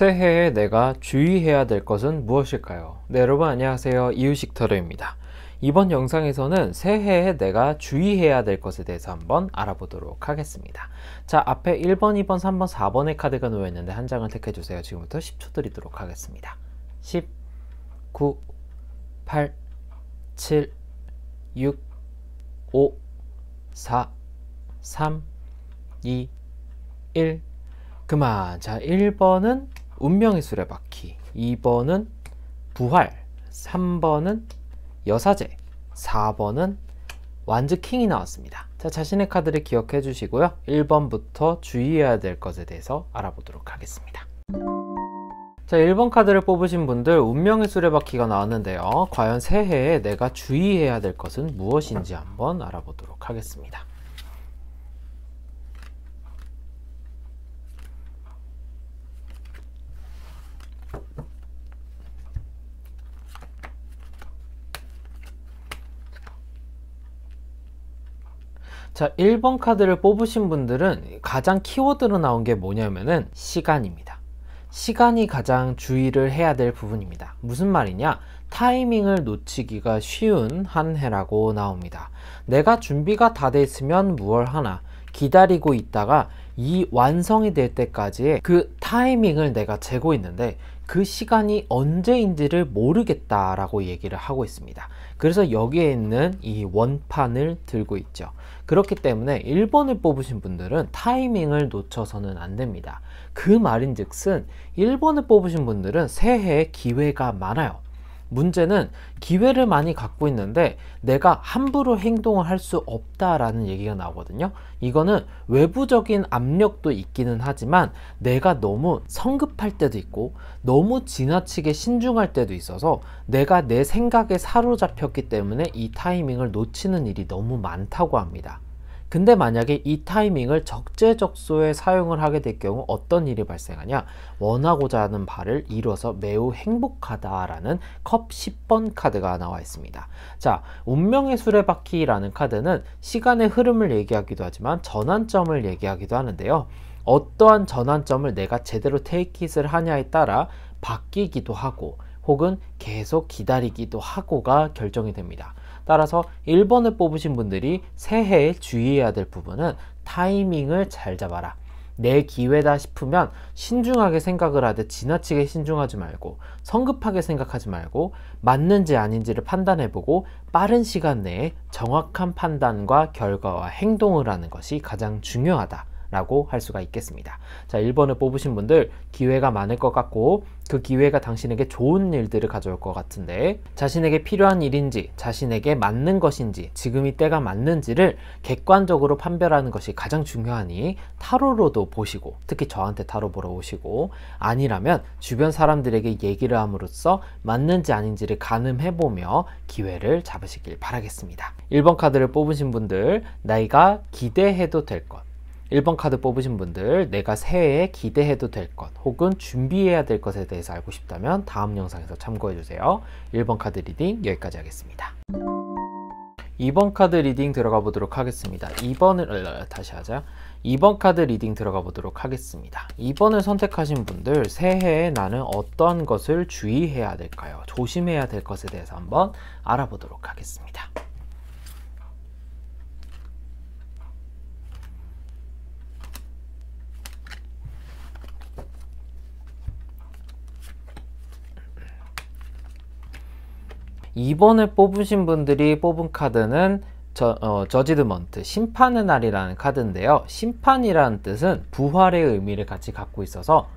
새해에 내가 주의해야 될 것은 무엇일까요? 네, 여러분 안녕하세요. 이유식터르입니다. 이번 영상에서는 새해에 내가 주의해야 될 것에 대해서 한번 알아보도록 하겠습니다. 자, 앞에 1번, 2번, 3번, 4번의 카드가 놓여있는데 한 장을 택해주세요. 지금부터 10초 드리도록 하겠습니다. 10, 9, 8, 7, 6, 5, 4, 3, 2, 1. 그만. 자, 1번은 운명의 수레바퀴, 2번은 부활, 3번은 여사제, 4번은 완즈 킹이 나왔습니다. 자, 자신의 카드를 기억해 주시고요. 1번부터 주의해야 될 것에 대해서 알아보도록 하겠습니다. 자, 1번 카드를 뽑으신 분들 운명의 수레바퀴가 나왔는데요. 과연 새해에 내가 주의해야 될 것은 무엇인지 한번 알아보도록 하겠습니다. 자, 1번 카드를 뽑으신 분들은 가장 키워드로 나온 게 뭐냐면은 시간입니다. 시간이 가장 주의를 해야 될 부분입니다. 무슨 말이냐? 타이밍을 놓치기가 쉬운 한 해라고 나옵니다. 내가 준비가 다 돼 있으면 무얼 하나 기다리고 있다가 이 완성이 될 때까지의 그 타이밍을 내가 재고 있는데 그 시간이 언제인지를 모르겠다라고 얘기를 하고 있습니다. 그래서 여기에 있는 이 원판을 들고 있죠. 그렇기 때문에 1번을 뽑으신 분들은 타이밍을 놓쳐서는 안 됩니다. 그 말인즉슨 1번을 뽑으신 분들은 새해에 기회가 많아요. 문제는 기회를 많이 갖고 있는데 내가 함부로 행동을 할 수 없다라는 얘기가 나오거든요. 이거는 외부적인 압력도 있기는 하지만 내가 너무 성급할 때도 있고 너무 지나치게 신중할 때도 있어서 내가 내 생각에 사로잡혔기 때문에 이 타이밍을 놓치는 일이 너무 많다고 합니다. 근데 만약에 이 타이밍을 적재적소에 사용을 하게 될 경우 어떤 일이 발생하냐? 원하고자 하는 바를 이뤄서 매우 행복하다라는 컵 10번 카드가 나와 있습니다. 자, 운명의 수레바퀴라는 카드는 시간의 흐름을 얘기하기도 하지만 전환점을 얘기하기도 하는데요. 어떠한 전환점을 내가 제대로 테이크잇을 하냐에 따라 바뀌기도 하고 혹은 계속 기다리기도 하고가 결정이 됩니다. 따라서 1번을 뽑으신 분들이 새해에 주의해야 될 부분은 타이밍을 잘 잡아라. 내 기회다 싶으면 신중하게 생각을 하되 지나치게 신중하지 말고 성급하게 생각하지 말고 맞는지 아닌지를 판단해보고 빠른 시간 내에 정확한 판단과 결과와 행동을 하는 것이 가장 중요하다 라고 할 수가 있겠습니다. 자, 1번을 뽑으신 분들 기회가 많을 것 같고 그 기회가 당신에게 좋은 일들을 가져올 것 같은데 자신에게 필요한 일인지 자신에게 맞는 것인지 지금이 때가 맞는지를 객관적으로 판별하는 것이 가장 중요하니 타로로도 보시고 특히 저한테 타로 보러 오시고 아니라면 주변 사람들에게 얘기를 함으로써 맞는지 아닌지를 가늠해보며 기회를 잡으시길 바라겠습니다. 1번 카드를 뽑으신 분들 나이가 기대해도 될 것 1번 카드 뽑으신 분들 내가 새해에 기대해도 될 것 혹은 준비해야 될 것에 대해서 알고 싶다면 다음 영상에서 참고해주세요. 1번 카드 리딩 여기까지 하겠습니다. 2번 카드 리딩 들어가 보도록 하겠습니다. 2번 카드 리딩 들어가 보도록 하겠습니다. 2번을 선택하신 분들 새해에 나는 어떤 것을 주의해야 될까요? 조심해야 될 것에 대해서 한번 알아보도록 하겠습니다. 2번을 뽑으신 분들이 뽑은 카드는 저지드먼트, 심판의 날이라는 카드인데요. 심판이라는 뜻은 부활의 의미를 같이 갖고 있어서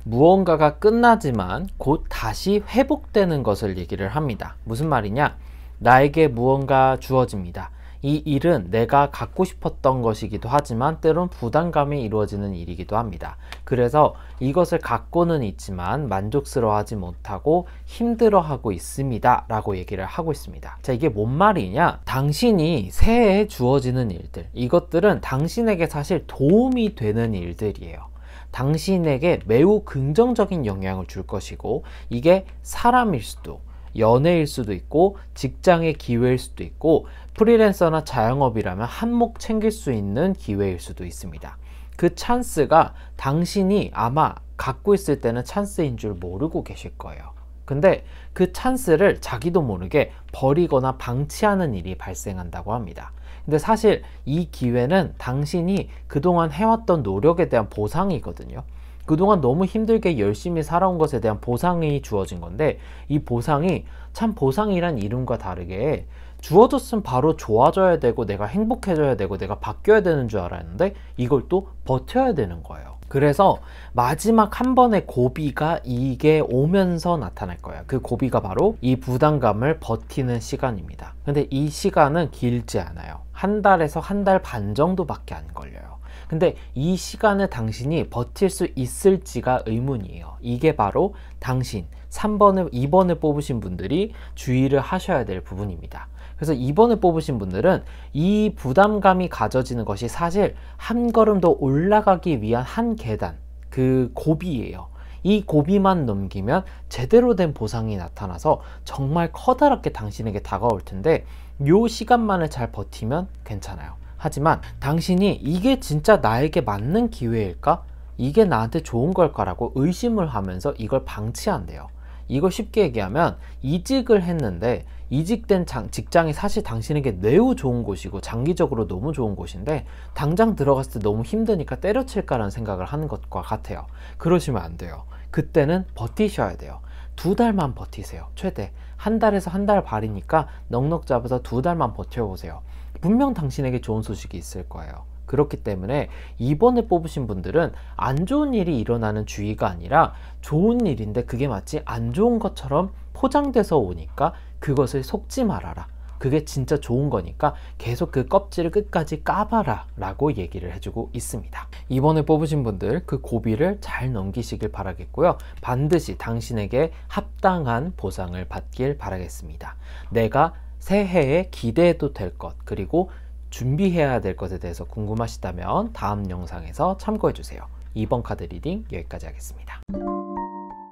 무언가가 끝나지만 곧 다시 회복되는 것을 얘기를 합니다. 무슨 말이냐? 나에게 무언가 주어집니다. 이 일은 내가 갖고 싶었던 것이기도 하지만 때론 부담감이 이루어지는 일이기도 합니다. 그래서 이것을 갖고는 있지만 만족스러워하지 못하고 힘들어하고 있습니다 라고 얘기를 하고 있습니다. 자, 이게 뭔 말이냐? 당신이 새해에 주어지는 일들, 이것들은 당신에게 사실 도움이 되는 일들이에요. 당신에게 매우 긍정적인 영향을 줄 것이고 이게 사람일 수도 연애일 수도 있고 직장의 기회일 수도 있고 프리랜서나 자영업이라면 한몫 챙길 수 있는 기회일 수도 있습니다. 그 찬스가 당신이 아마 갖고 있을 때는 찬스인 줄 모르고 계실 거예요. 근데 그 찬스를 자기도 모르게 버리거나 방치하는 일이 발생한다고 합니다. 근데 사실 이 기회는 당신이 그동안 해왔던 노력에 대한 보상이거든요. 그동안 너무 힘들게 열심히 살아온 것에 대한 보상이 주어진 건데, 이 보상이 참 보상이란 이름과 다르게 주어졌으면 바로 좋아져야 되고 내가 행복해져야 되고 내가 바뀌어야 되는 줄 알았는데 이걸 또 버텨야 되는 거예요. 그래서 마지막 한 번의 고비가 이게 오면서 나타날 거예요. 그 고비가 바로 이 부담감을 버티는 시간입니다. 근데 이 시간은 길지 않아요. 한 달에서 한 달 반 정도밖에 안 걸려요. 근데 이 시간을 당신이 버틸 수 있을지가 의문이에요. 이게 바로 당신 3번을 2번을 뽑으신 분들이 주의를 하셔야 될 부분입니다. 그래서 2번을 뽑으신 분들은 이 부담감이 가져지는 것이 사실 한 걸음 더 올라가기 위한 한 계단, 그 고비예요. 이 고비만 넘기면 제대로 된 보상이 나타나서 정말 커다랗게 당신에게 다가올 텐데, 요 시간만을 잘 버티면 괜찮아요. 하지만 당신이 이게 진짜 나에게 맞는 기회일까? 이게 나한테 좋은 걸까라고 의심을 하면서 이걸 방치한대요. 이걸 쉽게 얘기하면 이직을 했는데 이직된 직장이 사실 당신에게 매우 좋은 곳이고 장기적으로 너무 좋은 곳인데 당장 들어갔을 때 너무 힘드니까 때려칠까라는 생각을 하는 것과 같아요. 그러시면 안 돼요. 그때는 버티셔야 돼요. 2달만 버티세요. 최대 한 달에서 한 달 반이니까 넉넉 잡아서 2달만 버텨보세요. 분명 당신에게 좋은 소식이 있을 거예요. 그렇기 때문에 2번을 뽑으신 분들은 안 좋은 일이 일어나는 주의가 아니라 좋은 일인데 그게 마치 안 좋은 것처럼 포장돼서 오니까 그것을 속지 말아라. 그게 진짜 좋은 거니까 계속 그 껍질을 끝까지 까봐라 라고 얘기를 해주고 있습니다. 2번을 뽑으신 분들 그 고비를 잘 넘기시길 바라겠고요. 반드시 당신에게 합당한 보상을 받길 바라겠습니다. 내가 새해에 기대해도 될 것, 그리고 준비해야 될 것에 대해서 궁금하시다면 다음 영상에서 참고해주세요. 2번 카드 리딩 여기까지 하겠습니다.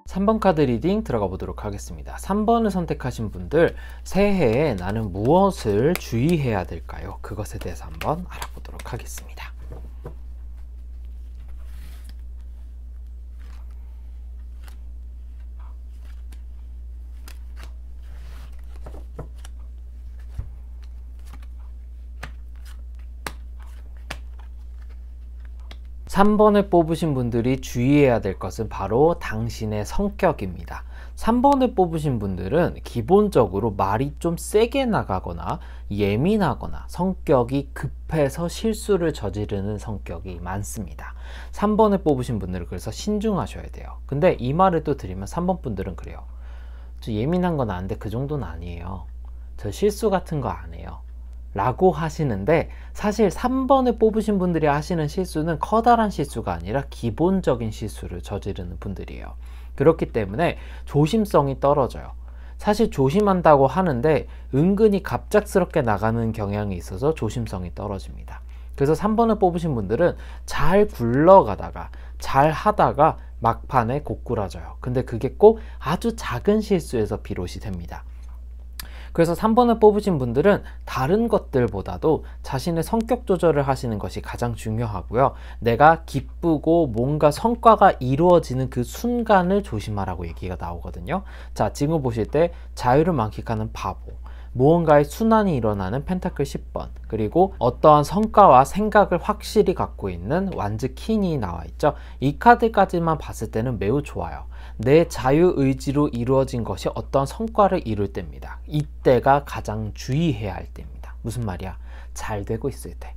3번 카드 리딩 들어가 보도록 하겠습니다. 3번을 선택하신 분들, 새해에 나는 무엇을 주의해야 될까요? 그것에 대해서 한번 알아보도록 하겠습니다. 3번을 뽑으신 분들이 주의해야 될 것은 바로 당신의 성격입니다. 3번을 뽑으신 분들은 기본적으로 말이 좀 세게 나가거나 예민하거나 성격이 급해서 실수를 저지르는 성격이 많습니다. 3번을 뽑으신 분들은 그래서 신중하셔야 돼요. 근데 이 말을 또 드리면 3번 분들은 그래요. 저 예민한 건 아는데 그 정도는 아니에요. 저 실수 같은 거 안 해요. 라고 하시는데, 사실 3번을 뽑으신 분들이 하시는 실수는 커다란 실수가 아니라 기본적인 실수를 저지르는 분들이에요. 그렇기 때문에 조심성이 떨어져요. 사실 조심한다고 하는데 은근히 갑작스럽게 나가는 경향이 있어서 조심성이 떨어집니다. 그래서 3번을 뽑으신 분들은 잘 굴러가다가 잘 하다가 막판에 고꾸라져요. 근데 그게 꼭 아주 작은 실수에서 비롯이 됩니다. 그래서 3번을 뽑으신 분들은 다른 것들보다도 자신의 성격 조절을 하시는 것이 가장 중요하고요. 내가 기쁘고 뭔가 성과가 이루어지는 그 순간을 조심하라고 얘기가 나오거든요. 자, 지금 보실 때 자유를 만끽하는 바보, 무언가의 순환이 일어나는 펜타클 10번, 그리고 어떠한 성과와 생각을 확실히 갖고 있는 완즈 퀸이 나와 있죠. 이 카드까지만 봤을 때는 매우 좋아요. 내 자유의지로 이루어진 것이 어떤 성과를 이룰 때입니다. 이때가 가장 주의해야 할 때입니다. 무슨 말이야? 잘 되고 있을 때.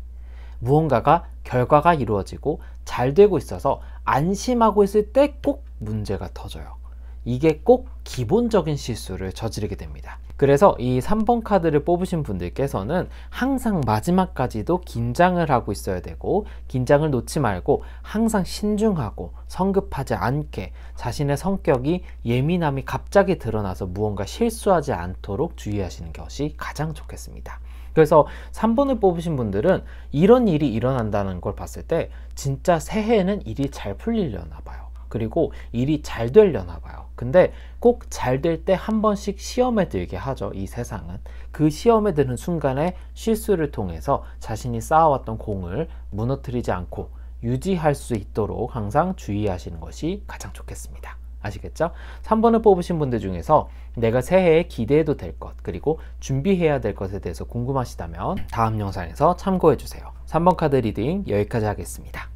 무언가가 결과가 이루어지고 잘 되고 있어서 안심하고 있을 때 꼭 문제가 터져요. 이게 꼭 기본적인 실수를 저지르게 됩니다. 그래서 이 3번 카드를 뽑으신 분들께서는 항상 마지막까지도 긴장을 하고 있어야 되고, 긴장을 놓지 말고 항상 신중하고 성급하지 않게 자신의 성격이 예민함이 갑자기 드러나서 무언가 실수하지 않도록 주의하시는 것이 가장 좋겠습니다. 그래서 3번을 뽑으신 분들은 이런 일이 일어난다는 걸 봤을 때 진짜 새해에는 일이 잘 풀리려나 봐요. 그리고 일이 잘 되려나 봐요. 근데 꼭 잘 될 때 한 번씩 시험에 들게 하죠. 이 세상은. 그 시험에 드는 순간에 실수를 통해서 자신이 쌓아왔던 공을 무너뜨리지 않고 유지할 수 있도록 항상 주의하시는 것이 가장 좋겠습니다. 아시겠죠? 3번을 뽑으신 분들 중에서 내가 새해에 기대해도 될 것, 그리고 준비해야 될 것에 대해서 궁금하시다면 다음 영상에서 참고해 주세요. 3번 카드 리딩 여기까지 하겠습니다.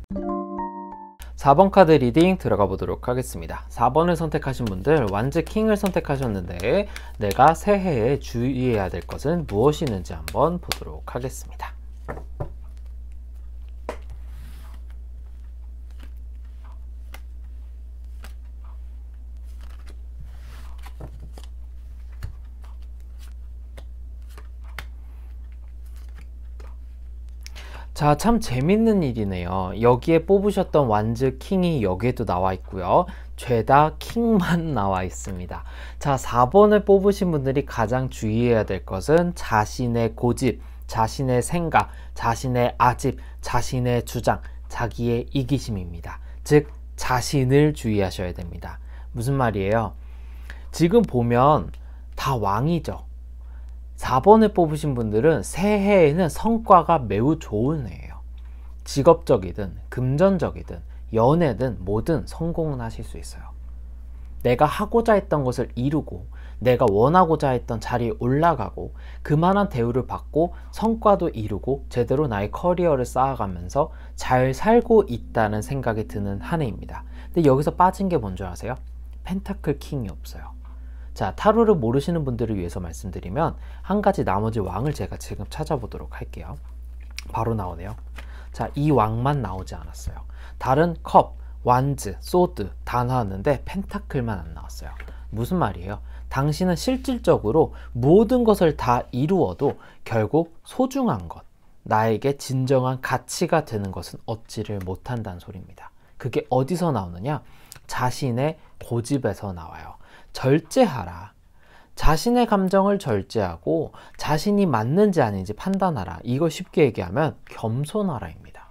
4번 카드 리딩 들어가 보도록 하겠습니다. 4번을 선택하신 분들 완즈 킹을 선택하셨는데 내가 새해에 주의해야 될 것은 무엇이 있는지 한번 보도록 하겠습니다. 자, 참 재밌는 일이네요. 여기에 뽑으셨던 완즈 킹이 여기에도 나와 있고요. 죄다 킹만 나와 있습니다. 자, 4번을 뽑으신 분들이 가장 주의해야 될 것은 자신의 고집, 자신의 생각, 자신의 아집, 자신의 주장, 자기의 이기심입니다. 즉, 자신을 주의하셔야 됩니다. 무슨 말이에요? 지금 보면 다 왕이죠. 4번을 뽑으신 분들은 새해에는 성과가 매우 좋은 해예요. 직업적이든 금전적이든 연애든 뭐든 성공은 하실 수 있어요. 내가 하고자 했던 것을 이루고 내가 원하고자 했던 자리에 올라가고 그만한 대우를 받고 성과도 이루고 제대로 나의 커리어를 쌓아가면서 잘 살고 있다는 생각이 드는 한 해입니다. 근데 여기서 빠진 게 뭔지 아세요? 펜타클 킹이 없어요. 자, 타로를 모르시는 분들을 위해서 말씀드리면 한 가지 나머지 왕을 제가 지금 찾아보도록 할게요. 바로 나오네요. 자, 이 왕만 나오지 않았어요. 다른 컵, 완즈, 소드 다 나왔는데 펜타클만 안 나왔어요. 무슨 말이에요? 당신은 실질적으로 모든 것을 다 이루어도 결국 소중한 것, 나에게 진정한 가치가 되는 것은 얻지를 못한다는 소리입니다. 그게 어디서 나오느냐? 자신의 고집에서 나와요. 절제하라. 자신의 감정을 절제하고 자신이 맞는지 아닌지 판단하라. 이걸 쉽게 얘기하면 겸손하라입니다.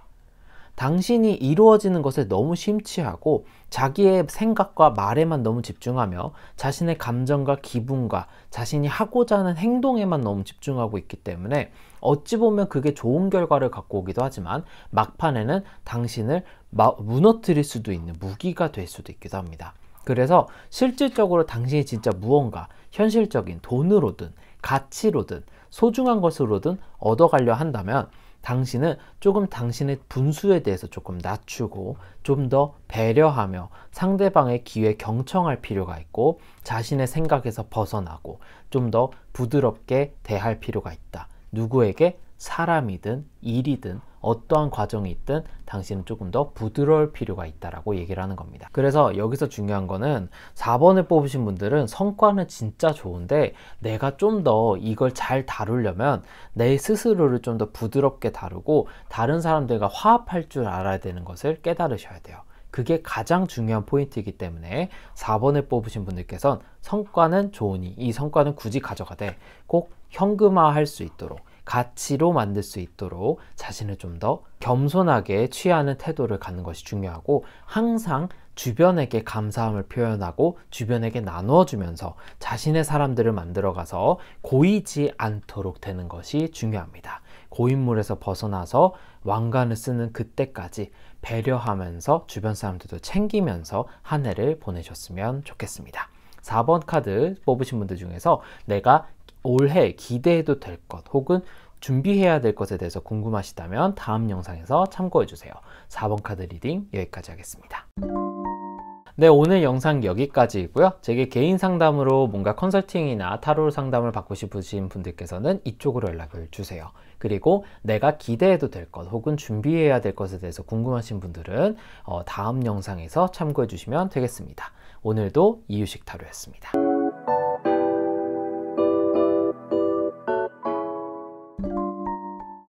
당신이 이루어지는 것에 너무 심취하고 자기의 생각과 말에만 너무 집중하며 자신의 감정과 기분과 자신이 하고자 하는 행동에만 너무 집중하고 있기 때문에 어찌 보면 그게 좋은 결과를 갖고 오기도 하지만 막판에는 당신을 무너뜨릴 수도 있는 무기가 될 수도 있기도 합니다. 그래서 실질적으로 당신이 진짜 무언가 현실적인 돈으로든 가치로든 소중한 것으로든 얻어가려 한다면 당신은 조금 당신의 분수에 대해서 조금 낮추고 좀 더 배려하며 상대방의 기회에 경청할 필요가 있고 자신의 생각에서 벗어나고 좀 더 부드럽게 대할 필요가 있다. 누구에게 사람이든 일이든 어떠한 과정이 있든 당신은 조금 더 부드러울 필요가 있다라고 얘기를 하는 겁니다. 그래서 여기서 중요한 거는 4번을 뽑으신 분들은 성과는 진짜 좋은데 내가 좀 더 이걸 잘 다루려면 내 스스로를 좀 더 부드럽게 다루고 다른 사람들과 화합할 줄 알아야 되는 것을 깨달으셔야 돼요. 그게 가장 중요한 포인트이기 때문에 4번을 뽑으신 분들께서는 성과는 좋으니 이 성과는 굳이 가져가되 꼭 현금화할 수 있도록 가치로 만들 수 있도록 자신을 좀 더 겸손하게 취하는 태도를 갖는 것이 중요하고 항상 주변에게 감사함을 표현하고 주변에게 나누어 주면서 자신의 사람들을 만들어가서 고이지 않도록 되는 것이 중요합니다. 고인물에서 벗어나서 왕관을 쓰는 그때까지 배려하면서 주변 사람들도 챙기면서 한 해를 보내셨으면 좋겠습니다. 4번 카드 뽑으신 분들 중에서 내가 올해 기대해도 될 것 혹은 준비해야 될 것에 대해서 궁금하시다면 다음 영상에서 참고해 주세요. 4번 카드 리딩 여기까지 하겠습니다. 네, 오늘 영상 여기까지이고요. 제게 개인 상담으로 뭔가 컨설팅이나 타로 상담을 받고 싶으신 분들께서는 이쪽으로 연락을 주세요. 그리고 내가 기대해도 될 것 혹은 준비해야 될 것에 대해서 궁금하신 분들은 다음 영상에서 참고해 주시면 되겠습니다. 오늘도 이유식 타로였습니다.